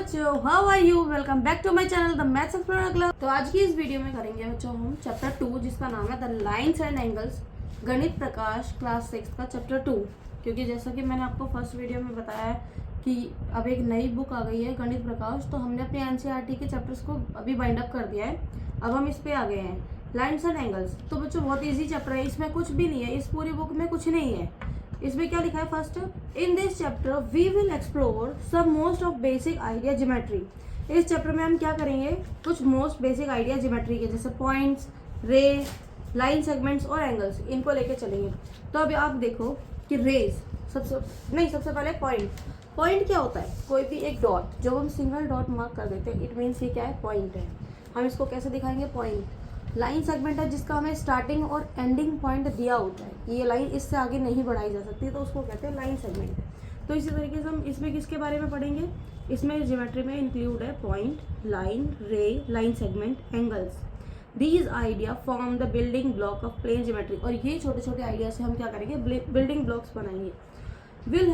बच्चों, how are you? Welcome back to my channel the maths explorer club. तो आज की इस वीडियो में करेंगे बच्चों हम चैप्टर 2 जिसका नाम है द लाइन्स एंड एंगल्स, गणित प्रकाश क्लास 6 का चैप्टर 2। क्योंकि जैसा कि मैंने आपको फर्स्ट वीडियो में बताया है कि अब एक नई बुक आ गई है गणित प्रकाश, तो हमने अपने एनसीईआरटी के चैप्टर्स को अभी बाइंड अप कर दिया है। अब हम इस पे आ गए हैं लाइन्स एंड एंगल्स। तो बच्चों बहुत ईजी चैप्टर है, इसमें कुछ भी नहीं है, इस पूरी बुक में कुछ नहीं है। इसमें क्या लिखा है? First, in this chapter we will explore some most of basic idea geometry. इस चैप्टर में हम क्या करेंगे? कुछ मोस्ट बेसिक आइडिया ज्योमेट्री के, जैसे पॉइंट्स, रे, लाइन सेगमेंट्स और एंगल्स, इनको लेके चलेंगे। तो अभी आप देखो कि रेज सबसे पहले पॉइंट क्या होता है? कोई भी एक डॉट, जब हम सिंगल डॉट मार्क कर देते हैं इट मीन्स ये क्या है? पॉइंट है। हम इसको कैसे दिखाएंगे? पॉइंट। लाइन सेगमेंट है जिसका हमें स्टार्टिंग और एंडिंग पॉइंट दिया होता है, ये लाइन इससे आगे नहीं बढ़ाई जा सकती, तो उसको कहते हैं लाइन सेगमेंट। तो इसी तरीके से हम इसमें किसके बारे में पढ़ेंगे? इसमें ज्योमेट्री में इंक्लूड है point, line, ray, line segment, angles. These idea form the building block of plane geometry. और ये छोटे छोटे आइडिया से हम क्या करेंगे? बिल्डिंग ब्लॉक्स बनाएंगे। will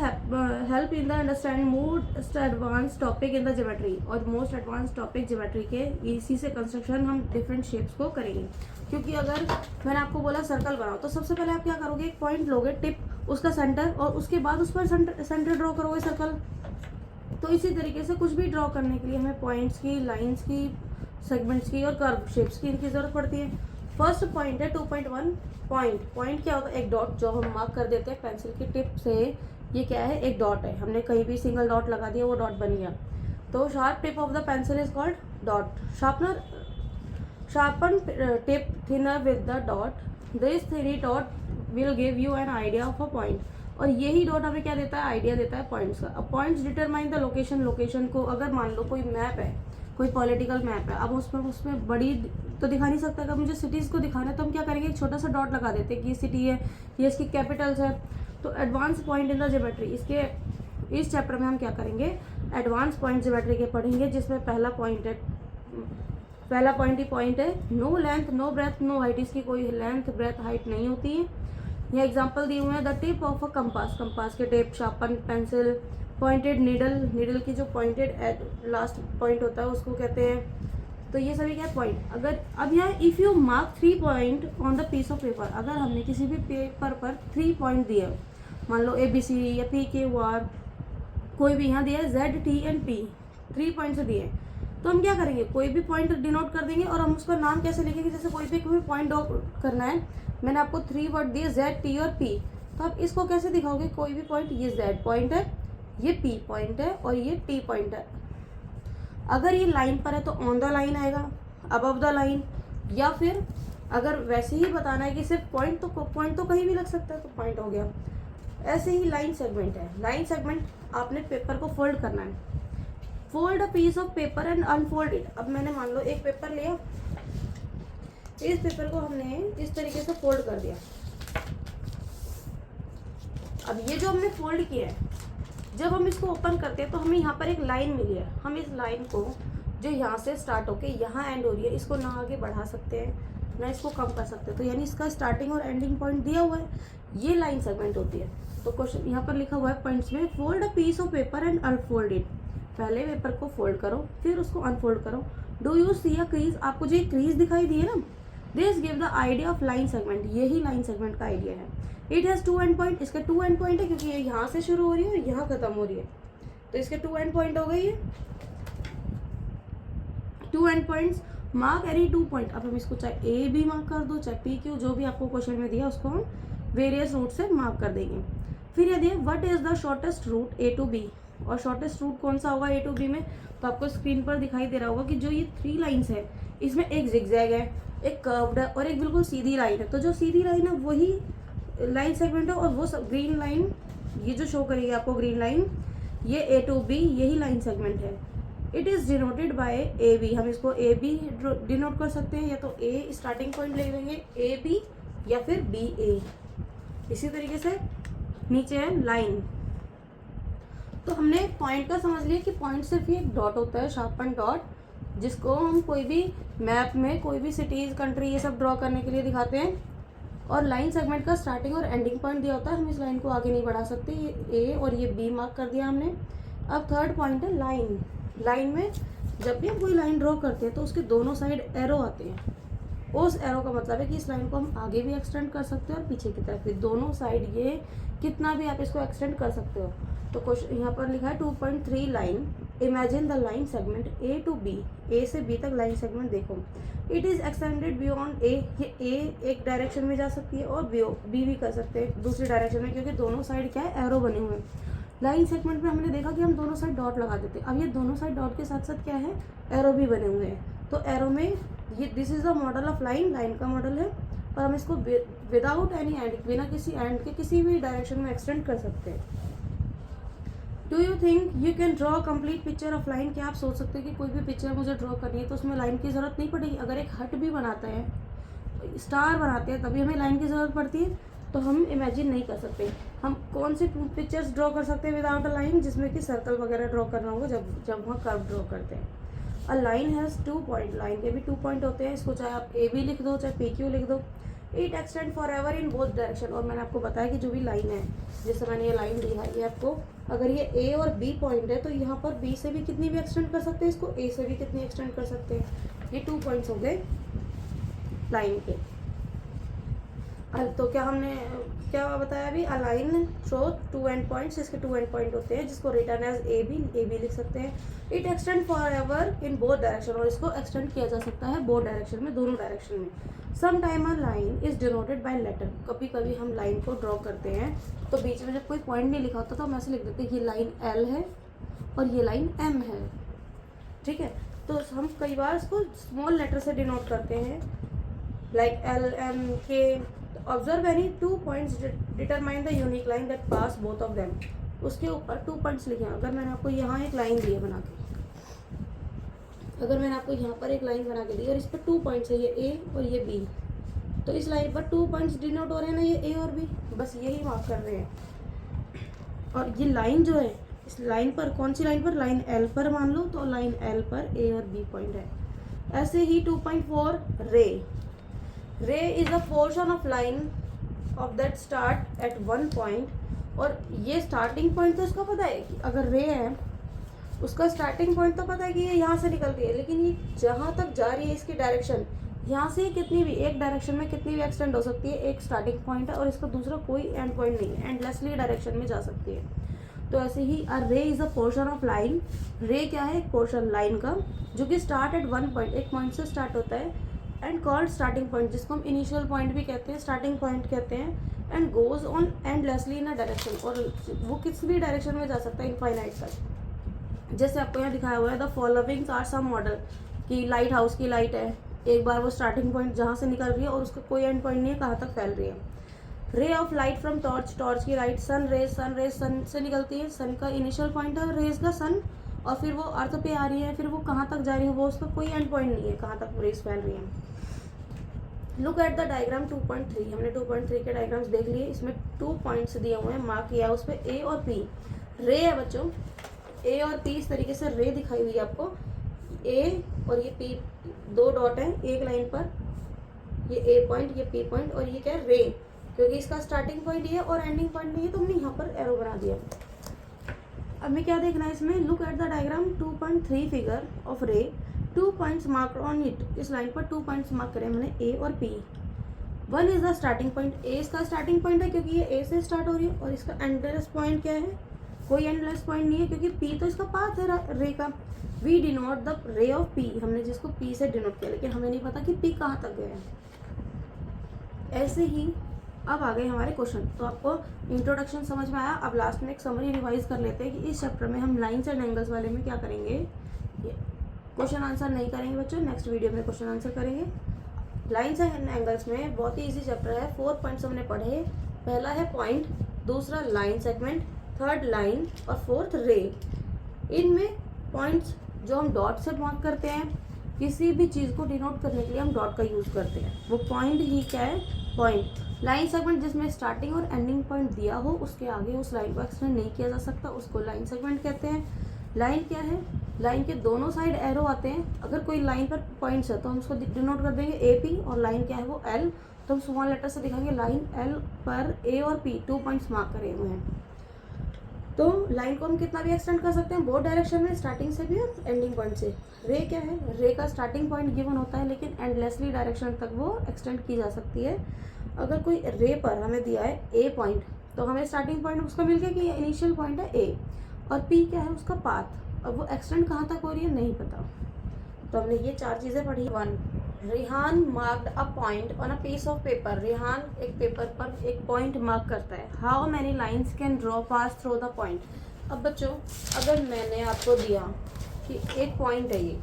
help in the understand most advanced topic in the geometry। और मोस्ट एडवांस टॉपिक ज्योमेट्री के इसी से कंस्ट्रक्शन हम डिफरेंट शेप्स को करेंगे। क्योंकि अगर मैंने आपको बोला सर्कल बनाओ, तो सबसे पहले आप क्या करोगे? एक पॉइंट लोगे, टिप, उसका सेंटर, और उसके बाद उस पर सेंटर ड्रॉ करोगे सर्कल। तो इसी तरीके से कुछ भी ड्रॉ करने के लिए हमें पॉइंट्स की, लाइन्स की, सेगमेंट्स की और कर्व शेप्स की इनकी जरूरत पड़ती है। फर्स्ट पॉइंट है 2.1 पॉइंट क्या होता है? एक डॉट जो हम मार्क कर देते हैं पेंसिल की टिप से। ये क्या है? एक डॉट है, हमने कहीं भी सिंगल डॉट लगा दिया, वो डॉट बन गया। तो sharp tip of the pencil is called dot. Sharpen tip thinner with the dot. This three dot will give you an idea of a point. और यही डॉट हमें क्या देता है? आइडिया देता है पॉइंट्स का। अब पॉइंट्स डिटरमाइन द लोकेशन को, अगर मान लो कोई मैप है, कोई पॉलिटिकल मैप है, अब उसमें बड़ी तो दिखा नहीं सकता। अगर मुझे सिटीज़ को दिखाना है तो हम क्या करेंगे? एक छोटा सा डॉट लगा देते हैं कि ये सिटी है, ये इसकी कैपिटल्स है। तो advance point in the geometry, इस चैप्टर में हम क्या करेंगे? एडवांस पॉइंट ज्योमेट्री के पढ़ेंगे, जिसमें पहला पॉइंट ही पॉइंट है। No length, no breadth, no height. इसकी कोई लेंथ, ब्रेथ, हाइट नहीं होती है। ये एग्जाम्पल दिए हुए हैं। The tip of a compass के tip, sharpen pencil, pointed needle की जो पॉइंटेड लास्ट पॉइंट होता है उसको कहते हैं। तो ये सभी क्या पॉइंट। अगर अब यहाँ if you mark 3 point on the piece of paper, अगर हमने किसी भी पेपर पर 3 पॉइंट दिए, मान लो ABC या PQR, कोई भी यहाँ दिया है ZTNP, 3 पॉइंट से दिए, तो हम क्या करेंगे? कोई भी पॉइंट डिनोट कर देंगे और हम उसका नाम कैसे लिखेंगे? जैसे कोई भी पॉइंट करना है, मैंने आपको 3 वर्ड दिए Z, T और P, तो आप इसको कैसे दिखाओगे? कोई भी पॉइंट, ये Z पॉइंट है, ये P पॉइंट है और ये T पॉइंट है। अगर ये लाइन पर है तो ऑन द लाइन आएगा, अबव द लाइन, या फिर अगर वैसे ही बताना है कि सिर्फ पॉइंट तो कहीं भी लग सकता है, तो पॉइंट हो गया। ऐसे ही लाइन सेगमेंट है। लाइन सेगमेंट आपने पेपर को फोल्ड करना है। Fold a piece of paper and unfold it. अब मैंने मान लो एक पेपर लिया, इस पेपर को हमने इस तरीके से फोल्ड कर दिया। अब ये जो हमने फोल्ड किया है, जब हम इसको ओपन करते हैं तो हमें यहाँ पर एक लाइन मिली है। हम इस लाइन को, जो यहाँ से स्टार्ट होके यहाँ एंड हो रही है, इसको ना आगे बढ़ा सकते हैं ना इसको कम कर सकते हैं। तो यानी इसका स्टार्टिंग और एंडिंग पॉइंट दिया हुआ है, ये लाइन सेगमेंट होती है। तो क्वेश्चन यहाँ पर लिखा हुआ है पॉइंट्स में, fold a piece of paper and unfold it. पहले पेपर को फोल्ड करो, फिर उसको अनफोल्ड करो। Do you see a crease? आपको जो क्रीज दिखाई दी है ना, this give the idea of line segment. यही लाइन सेगमेंट का आइडिया है। It has 2 end point. इसके 2 एंड पॉइंट है क्योंकि ये यहाँ से शुरू हो रही है और यहाँ खत्म हो रही है, तो इसके 2 एंड पॉइंट हो गई है। 2 and points, mark any 2 point. अब हम इसको चाहे A भी मार्क कर दो, चाहे PQ, जो भी आपको क्वेश्चन में दिया उसको हम वेरियस रूट से मार्क कर देंगे। फिर यदि what is the shortest route A to B, और शॉर्टेस्ट रूट कौन सा होगा A to B में? तो आपको स्क्रीन पर दिखाई दे रहा होगा कि जो ये 3 लाइन्स है, इसमें एक जिगजैग है, एक कर्व्ड है और एक बिल्कुल सीधी लाइन है। तो जो सीधी लाइन है वही लाइन सेगमेंट है, और वो ग्रीन लाइन, ये जो शो करेगी आपको ग्रीन लाइन, ये A to B, यही लाइन सेगमेंट है। It is denoted by AB। हम इसको AB डिनोट कर सकते हैं, या तो A स्टार्टिंग पॉइंट ले लेंगे AB, या फिर BA। इसी तरीके से नीचे है लाइन। तो हमने पॉइंट का समझ लिया कि पॉइंट सिर्फ ये डॉट होता है, शार्पन डॉट, जिसको हम कोई भी मैप में कोई भी सिटीज़, कंट्री, ये सब ड्रॉ करने के लिए दिखाते हैं। और लाइन सेगमेंट का स्टार्टिंग और एंडिंग पॉइंट दिया होता है, हम इस लाइन को आगे नहीं बढ़ा सकते। ये A और ये B मार्क कर दिया हमने। अब थर्ड पॉइंट है लाइन। लाइन में जब भी हम कोई लाइन ड्रॉ करते हैं तो उसके दोनों साइड एरो आते हैं। उस एरो का मतलब है कि इस लाइन को हम आगे भी एक्सटेंड कर सकते हैं और पीछे की तरफ भी, दोनों साइड ये कितना भी आप इसको एक्सटेंड कर सकते हो। तो क्वेश्चन यहाँ पर लिखा है 2.3 line, imagine the line segment A to B, A से बी तक लाइन सेगमेंट देखो, it is extended beyond A, ये ए एक डायरेक्शन में जा सकती है और बी भी कर सकते हैं दूसरी डायरेक्शन में, क्योंकि दोनों साइड क्या है, एरो बने हुए हैं। लाइन सेगमेंट में हमने देखा कि हम दोनों साइड डॉट लगा देते हैं, अब ये दोनों साइड डॉट के साथ साथ क्या है, एरो भी बने हुए हैं। तो एरो में ये this is the model of line, line का मॉडल है, और हम इसको विदाउट एनी एंड, बिना किसी एंड के किसी भी डायरेक्शन में एक्सटेंड कर सकते हैं। Do you think you can draw complete picture of line? क्या आप सोच सकते हैं कि कोई भी पिक्चर मुझे ड्रॉ करनी है तो उसमें लाइन की ज़रूरत नहीं पड़ेगी? अगर एक हट भी बनाता है, स्टार बनाते हैं, तभी हमें लाइन की ज़रूरत पड़ती है। तो हम इमेजिन नहीं कर सकते। हम कौन सी पिक्चर्स ड्रॉ कर सकते हैं विदाउट अ लाइन, जिसमें कि सर्कल वगैरह ड्रॉ करना होगा जब वहाँ कर्व ड्रॉ करते हैं। A line has 2 point, line के भी 2 पॉइंट होते हैं, इसको चाहे आप ए बी लिख दो चाहे पी क्यू लिख दो। It extend for ever in both direction, और मैंने आपको बताया कि जो भी लाइन है, जैसे मैंने ये लाइन दी है, ये आपको अगर ये ए और बी पॉइंट है तो यहाँ पर बी से भी कितनी भी एक्सटेंड कर सकते हैं, इसको ए से भी कितनी एक्सटेंड कर सकते हैं। ये 2 पॉइंट्स हो गए लाइन के। तो क्या बताया अभी, a line throw 2 and points, इसके 2 एंड पॉइंट होते हैं, जिसको रिटर्न एज ए बी लिख सकते हैं। It extend for ever in both direction, और इसको एक्सटेंड किया जा सकता है बोथ डायरेक्शन में, दोनों डायरेक्शन में। Some time a line is denoted by letter, कभी कभी हम लाइन को ड्रॉ करते हैं तो बीच में जब कोई पॉइंट नहीं लिखा होता तो हम ऐसे लिख देते हैं कि ये लाइन एल है और ये लाइन एम है, ठीक है। तो हम कई बार इसको स्मॉल लेटर से डिनोट करते हैं, लाइक एल एम के। Observe any 2 points determine the unique line that pass both of them, उसके ऊपर 2 पॉइंट्स लिखे हैं। अगर मैंने आपको यहाँ एक लाइन दी है बना के, अगर मैंने आपको यहाँ पर एक लाइन बना के दी और इस पर 2 पॉइंट्स है, ये ए और ये बी, तो इस लाइन पर 2 पॉइंट्स डिनोट हो रहे हैं ना, ये ए और बी, बस यही मार्क कर रहे हैं। और ये लाइन जो है, इस लाइन पर, कौन सी लाइन पर, लाइन एल पर मान लो, तो लाइन एल पर ए और बी पॉइंट है। ऐसे ही 2.4 रे is a portion of line of that start at 1 point, और ये स्टार्टिंग पॉइंट तो इसका पता है कि अगर रे है उसका स्टार्टिंग पॉइंट तो पता है कि ये यहाँ से निकलती है, लेकिन ये जहाँ तक जा रही है इसकी डायरेक्शन, यहाँ से कितनी भी एक डायरेक्शन में कितनी भी एक्सटेंड हो सकती है। एक स्टार्टिंग पॉइंट है और इसका दूसरा कोई एंड पॉइंट नहीं है, एंडलेसली डायरेक्शन में जा सकती है। तो ऐसे ही अ रे is a portion of line, रे क्या है, एक पोर्शन लाइन का, जो कि स्टार्ट एट 1 पॉइंट, एक पॉइंट से स्टार्ट होता है, एंड कॉल्ड स्टार्टिंग पॉइंट, जिसको हम इनिशियल पॉइंट भी कहते हैं, स्टार्टिंग पॉइंट कहते हैं, and goes on endlessly in a direction, और वो किसी भी डायरेक्शन में जा सकता है इनफाइनाइट तक। जैसे आपको यहाँ दिखाया हुआ है, the followings are some model, कि लाइट हाउस की लाइट है, एक बार वो स्टार्टिंग पॉइंट जहाँ से निकल रही है और उसका कोई एंड पॉइंट नहीं है, कहाँ तक फैल रही है। Ray of light from torch, torch की लाइट, सन रेज सन से निकलती है, सन का इनिशियल पॉइंट है रेज का सन, और फिर वो अर्थ पे आ रही है, फिर वो कहाँ तक जा रही है, वो उसका कोई एंड पॉइंट नहीं है, कहाँ तक रेज फैल रही है। लुक एट द डायग्राम 2.3, हमने 2.3 के डायग्राम्स देख लिए, इसमें 2 पॉइंट्स दिए हुए हैं, मार्क किया है उस पर ए और पी। रे है बच्चों, ए और पी, इस तरीके से रे दिखाई हुई है आपको, ए और ये पी, 2 डॉट है एक लाइन पर, ये ए पॉइंट, ये पी पॉइंट, और ये क्या है, रे, क्योंकि इसका स्टार्टिंग पॉइंट ये है और एंडिंग पॉइंट नहीं है, तो हमने यहाँ पर एरो बना दिया। अब हमें क्या देखना है इसमें, look at the diagram 2.3 figure of ray, 2 points mark on it, इस लाइन पर 2 पॉइंट्स मार्क करें मैंने, ए और P. 1 is the starting point, A इसका स्टार्टिंग पॉइंट है क्योंकि ये ए से स्टार्ट हो रही है, और इसका एंडलेस पॉइंट क्या है, कोई एंडलेस पॉइंट नहीं है, क्योंकि पी तो इसका पाथ है रे का। We denote the ray of p, हमने जिसको पी से डिनोट किया, लेकिन हमें नहीं पता कि पी कहाँ तक गया है। ऐसे ही अब आ गए हमारे क्वेश्चन। तो आपको इंट्रोडक्शन समझ में आया, अब लास्ट में एक समरी रिवाइज कर लेते हैं कि इस चैप्टर में हम लाइन्स एंड एंगल्स वाले में क्या करेंगे। क्वेश्चन आंसर नहीं करेंगे बच्चों, नेक्स्ट वीडियो में क्वेश्चन आंसर करेंगे। लाइन्स एंड एंगल्स में बहुत ही ईजी चैप्टर है, 4 पॉइंट्स हमने पढ़े। पहला है पॉइंट, दूसरा लाइन सेगमेंट, थर्ड लाइन और फोर्थ रे। इनमें पॉइंट्स जो हम डॉट से मार्क करते हैं, किसी भी चीज़ को डिनोट करने के लिए हम डॉट का यूज़ करते हैं, वो पॉइंट ही क्या है, पॉइंट। लाइन सेगमेंट जिसमें स्टार्टिंग और एंडिंग पॉइंट दिया हो, उसके आगे उस लाइन को एक्सटेंड नहीं किया जा सकता, उसको लाइन सेगमेंट कहते हैं। लाइन क्या है, लाइन के दोनों साइड एरो आते हैं, अगर कोई लाइन पर पॉइंट्स है तो हम उसको डिनोट कर देंगे ए पी, और लाइन क्या है वो एल, तो हम स्मॉल लेटर से दिखाएंगे लाइन एल पर ए और पी 2 पॉइंट्स मार्क करे हुए हैं। तो लाइन को हम कितना भी एक्सटेंड कर सकते हैं बोथ डायरेक्शन में, स्टार्टिंग से भी और एंडिंग पॉइंट से। रे क्या है, रे का स्टार्टिंग पॉइंट गिवन होता है लेकिन एंडलेसली डायरेक्शन तक वो एक्सटेंड की जा सकती है। अगर कोई रे पर हमें दिया है ए पॉइंट, तो हमें स्टार्टिंग पॉइंट उसका मिल गया कि इनिशियल पॉइंट है ए, और पी क्या है उसका पाथ। अब वो एक्सटेंड कहाँ तक हो रही है नहीं पता। तो हमने ये 4 चीज़ें पढ़ी। 1, Rihan marked a point on a piece of paper. Rihan एक पेपर पर एक पॉइंट मार्क करता है। How many lines can draw pass through the point. अब बच्चों, अगर मैंने आपको दिया कि एक पॉइंट है ये,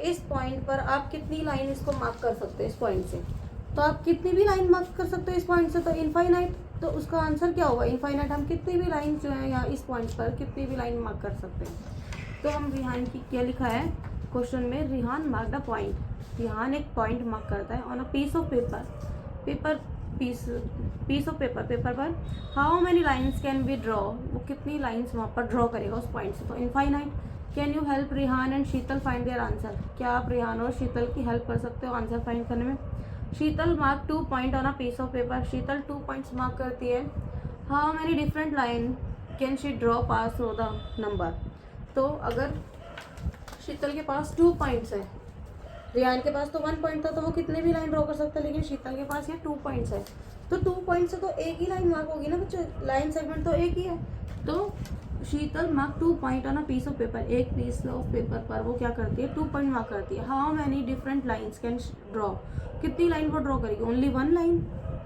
इस पॉइंट पर आप कितनी लाइन इसको मार्क कर सकते हैं इस पॉइंट से, तो आप कितनी भी लाइन मार्क कर सकते हो इस पॉइंट से, तो इनफाइनाइट। तो उसका आंसर क्या होगा, इनफाइनाइट। हम कितनी भी लाइन जो है यहाँ इस पॉइंट पर कितनी भी लाइन मार्क कर सकते हैं। तो हम रिहान की क्या लिखा है क्वेश्चन में, Rihan mark the point. Rihan एक पॉइंट मार्क करता है on a piece of paper, piece of paper पर how many lines can be draw, वो कितनी लाइन्स वहाँ पर ड्रॉ करेगा उस पॉइंट से, तो infinite. Can you help Rihan and Sheetal find their answer. क्या आप रिहान और शीतल की हेल्प कर सकते हो आंसर फाइंड करने में। Sheetal mark 2 point on a piece of paper. Sheetal 2 points mark करती है। How many different line can she draw pass through the number. तो अगर शीतल के पास 2 पॉइंट्स है, रियान के पास तो 1 पॉइंट था, तो वो कितने भी लाइन ड्रॉ कर सकता है, लेकिन शीतल के पास ये 2 पॉइंट्स है, तो 2 पॉइंट से तो एक ही लाइन मार्क होगी ना बच्चों, लाइन सेगमेंट तो एक ही है। तो Sheetal mark 2 point on a piece of paper. एक पीस ऑफ पेपर पर वो क्या करती है, 2 पॉइंट मार्क करती है। How many different lines can draw, कितनी लाइन वो ड्रॉ करेगी, ओनली 1 लाइन।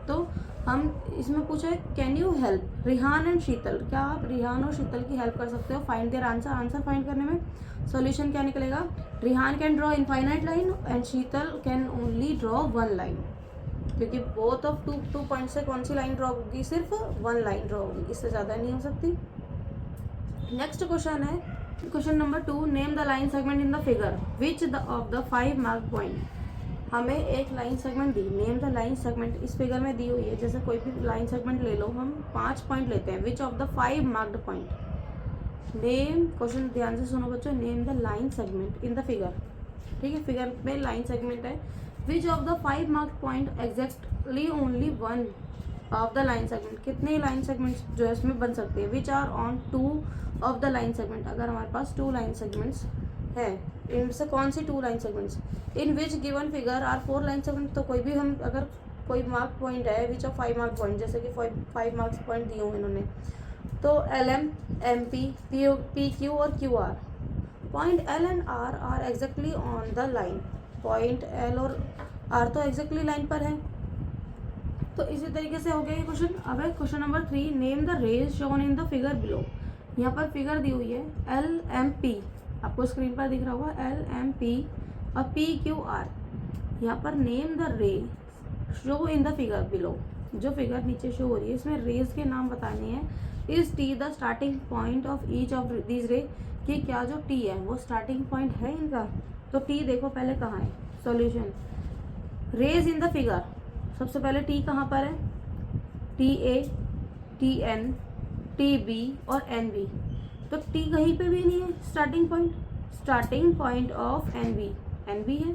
तो हम इसमें पूछा है can you help Rihan and Sheetal, क्या आप रिहान और शीतल की हेल्प कर सकते हो find their answer, answer find करने में। सॉल्यूशन क्या निकलेगा, Rihan can draw infinite line and Sheetal can only draw 1 line, क्योंकि बोथ ऑफ 2 पॉइंट से कौन सी लाइन ड्रॉ होगी, सिर्फ 1 लाइन ड्रॉ होगी, इससे ज़्यादा नहीं हो सकती। नेक्स्ट क्वेश्चन है question number 2, name the line segment in the figure which of the 5 mark point. हमें एक line segment the, name the line segment इस फिगर में दी हुई है। जैसे कोई भी लाइन सेगमेंट ले लो, हम 5 पॉइंट लेते हैं, which of the 5 marked point. Name, question ध्यान से सुनो बच्चों, name the line segment in the figure. ठीक है, फिगर में लाइन सेगमेंट है। Which of the 5 marked point exactly only 1 of the line segment, कितने लाइन सेगमेंट्स जो है इसमें बन सकते हैं। Which are on 2 of the line segment, अगर हमारे पास 2 लाइन सेगमेंट्स है, इनसे कौन सी 2 line segments. In which given figure are 4 line segment, तो कोई भी हम अगर कोई मार्क पॉइंट है विच ऑफ 5 मार्क पॉइंट, जैसे कि 5 मार्क्स पॉइंट दिए हुए इन्होंने, तो LM, MP, PQ और QR। Point L and R are exactly on the line, point L और R तो एग्जैक्टली लाइन पर है। तो इसी तरीके से हो गया ये क्वेश्चन। अब है question number 3, name the rays shown in the figure below. यहाँ पर फिगर दी हुई है LMP, आपको स्क्रीन पर दिख रहा होगा LMP और PQR। यहाँ पर नेम द रे show in the figure below, जो फिगर नीचे शो हो रही है इसमें रेज के नाम बताने हैं। Is T the starting point of each of these रे, कि क्या जो T है वो स्टार्टिंग पॉइंट है इनका। तो T देखो पहले कहाँ है, solution rays in the figure, सबसे पहले T कहाँ पर है, TA, TN, TB और NB। तो T कहीं पे भी नहीं है स्टार्टिंग पॉइंट ऑफ NB है।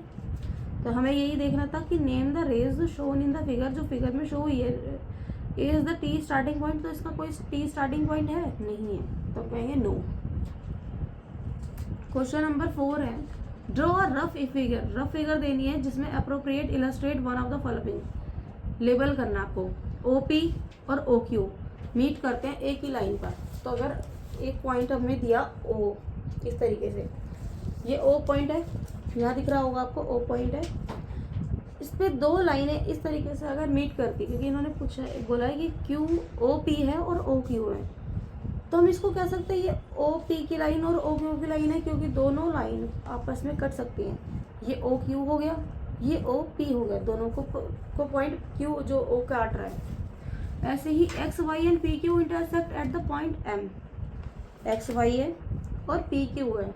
तो हमें यही देखना था कि name the rays shown in the figure, जो फिगर में शो हुई है is the T starting point, तो इसका कोई T स्टार्टिंग पॉइंट है नहीं है, तो कहेंगे नो। क्वेश्चन नंबर 4 है, ड्रॉ अ रफ फिगर देनी है जिसमें appropriate illustrate one of the following. Label करना आपको, OP और OQ मीट करते हैं एक ही लाइन पर। तो अगर एक पॉइंट हमने दिया O, इस तरीके से ये O पॉइंट है, यहाँ दिख रहा होगा आपको O पॉइंट है, इस पर 2 लाइनें इस तरीके से अगर मीट करती, क्योंकि इन्होंने पूछा बोला है कि QOP है और OQ है, तो हम इसको कह सकते हैं ये OP की लाइन और OQ की लाइन है, क्योंकि दोनों लाइन आपस में कट सकती हैं। ये OQ हो गया, ये OP हो गया, दोनों को पॉइंट Q जो O काट रहा है। ऐसे ही XY and PQ intersect at the point M, XY है और PQ है,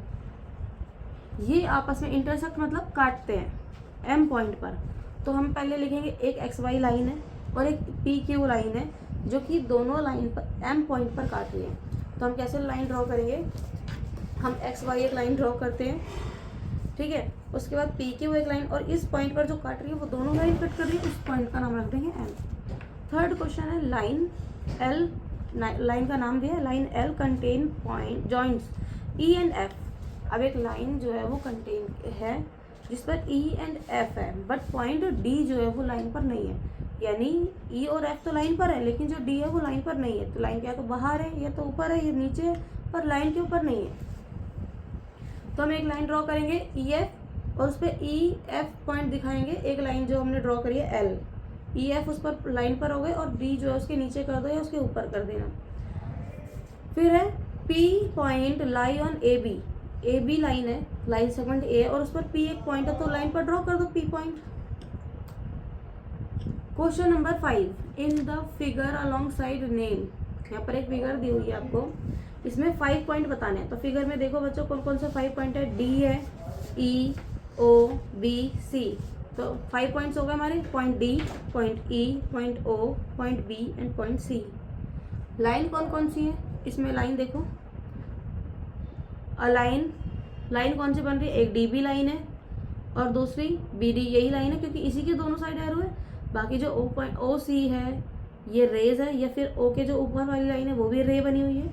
ये आपस में इंटरसेक्ट मतलब काटते हैं M पॉइंट पर। तो हम पहले लिखेंगे एक XY लाइन है और एक PQ लाइन है, जो कि दोनों लाइन पर M पॉइंट पर काट रही है। तो हम कैसे लाइन ड्रॉ करेंगे, हम XY एक लाइन ड्रॉ करते हैं, ठीक है, उसके बाद PQ एक लाइन, और इस पॉइंट पर जो काट रही है वो दोनों लाइन कट कर रही है, उस पॉइंट का नाम रख देंगे M। थर्ड क्वेश्चन है, लाइन L लाइन का नाम दिया है, line L contain point joints E and F. अब एक लाइन जो है वो कंटेन है जिस पर ई एंड एफ है, बट पॉइंट डी जो है वो लाइन पर नहीं है। यानी ई और एफ तो लाइन पर है, लेकिन जो डी है वो लाइन पर नहीं है। तो लाइन क्या तो बाहर है, या तो ऊपर है, या नीचे है, पर लाइन के ऊपर नहीं है। तो हम एक लाइन ड्रॉ करेंगे ई एफ, और उस पर ई एफ पॉइंट दिखाएंगे। एक लाइन जो हमने ड्रॉ करी है एल, ई एफ उस पर लाइन पर हो गए, और डी जो है उसके नीचे कर दो या उसके ऊपर कर देना। फिर है p point lie on a b. A b line है, लाइन सेगमेंट ए है, और उस पर पी एक पॉइंट है, तो लाइन पर ड्रॉ कर दो P point. Question number 5, in the figure along side name. यहाँ पर एक फिगर दी हुई है आपको, इसमें 5 पॉइंट बताने हैं। तो फिगर में देखो बच्चों कौन कौन से 5 पॉइंट है, डी है, ई, ओ, बी, सी। तो 5 पॉइंट्स हो गए हमारे, point d, point e, point o, point b and point c. Line कौन कौन सी है इसमें, लाइन देखो, लाइन कौन सी बन रही है, एक डी बी लाइन है और दूसरी बी डी, यही लाइन है क्योंकि इसी के दोनों साइड एरो है। बाकी जो ओ पॉइंट ओ सी है ये रेज है, या फिर ओ के जो ऊपर वाली लाइन है वो भी रे बनी हुई है,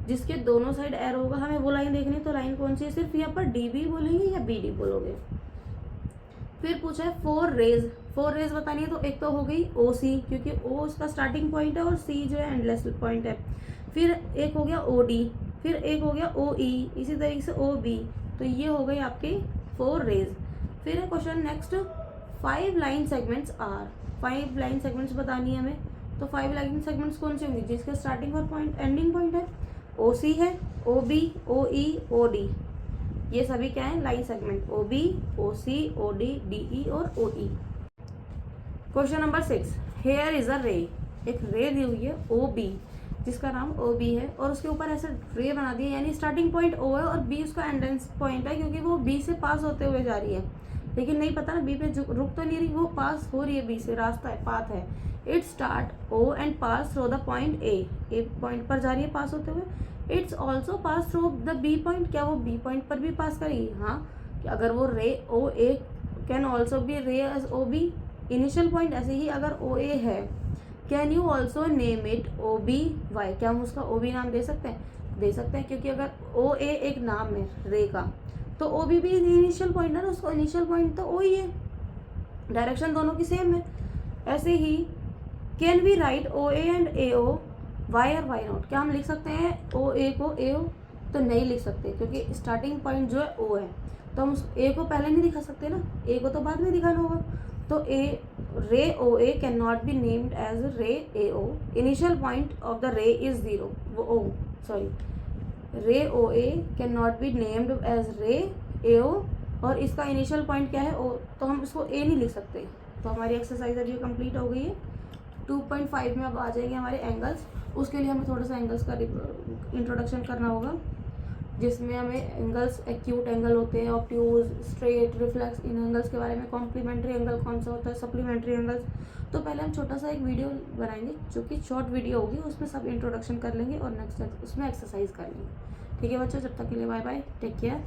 जिसके दोनों साइड एरो होगा, हमें वो लाइन देखनी है। तो लाइन कौन सी है, सिर्फ यहाँ पर डी बी बोलेंगे या बी डी बोलोगे। फिर पूछा है 4 रेज बतानी है। तो एक तो हो गई ओ सी, क्योंकि ओ उसका स्टार्टिंग पॉइंट है और सी जो है एंडलेस पॉइंट है। फिर एक हो गया ओ डी, फिर एक हो गया ओ ई, इसी तरीके से ओ बी। तो ये हो गई आपके 4 रेज। फिर है question next, 5 line segments are. 5 line segments बतानी है हमें। तो 5 लाइन सेगमेंट्स कौन से होंगे, जिसके स्टार्टिंग और पॉइंट एंडिंग पॉइंट है, ओ सी है, ओ बी, ओ ई, ओ डी। ये सभी क्या है, line segment, O B, O C, O D, D E और O E. Question number 6, here is a ray. एक रे दी हुई है ओ बी, जिसका नाम ओ बी है, और उसके ऊपर ऐसा रे बना दिया, यानी स्टार्टिंग पॉइंट ओ है और बी उसका एंडेंस पॉइंट है, क्योंकि वो बी से पास होते हुए जा रही है। लेकिन नहीं पता ना बी पे रुक तो नहीं रही, वो पास हो रही है बी से, रास्ता है, पाथ है। It start o and pass through the point a point पर जा रही है पास होते हुए। It's also pass through the b point. क्या वो बी पॉइंट पर भी पास करेगी, हाँ। अगर वो ray O A can also be ray as o b initial point. ऐसे ही अगर ओ ए है, can you also name it o b y. क्या हम उसका ओ बी नाम दे सकते हैं, दे सकते हैं, क्योंकि अगर ओ ए एक नाम है रे का, तो ओ बी भी इनिशियल पॉइंट है ना, उसका इनिशियल पॉइंट तो ओ ही है, डायरेक्शन दोनों की सेम है। ऐसे ही can we write o a and a o y और वाई नॉट। क्या हम लिख सकते हैं ओ ए को ए ओ, तो नहीं लिख सकते, क्योंकि स्टार्टिंग पॉइंट जो है ओ है, तो हम उस ए को पहले नहीं दिखा सकते ना, ए को तो बाद में दिखाना होगा। तो a ray O A can not be named as ray A O. Initial point of the ray is 0, वो O sorry, ray O A can not be named as ray A ओ, और इसका इनिशियल पॉइंट क्या है ओ, तो हम इसको ए नहीं लिख सकते। तो हमारी एक्सरसाइज अभी कंप्लीट हो गई है। 2.5 में अब आ जाएंगे हमारे एंगल्स। उसके लिए हमें थोड़ा सा एंगल्स का इंट्रोडक्शन करना होगा, जिसमें हमें एंगल्स, एक्यूट एंगल होते हैं, ऑब्ट्यूज, स्ट्रेट, रिफ्लेक्स, इन एंगल्स के बारे में, कॉम्प्लीमेंट्री एंगल कौन सा होता है, सप्लीमेंट्री एंगल्स। तो पहले हम छोटा सा एक वीडियो बनाएंगे, जो कि शॉर्ट वीडियो होगी, उसमें सब इंट्रोडक्शन कर लेंगे और नेक्स्ट उसमें एक्सरसाइज कर लेंगे। ठीक है बच्चों, जब तक के लिए बाय बाय, टेक केयर।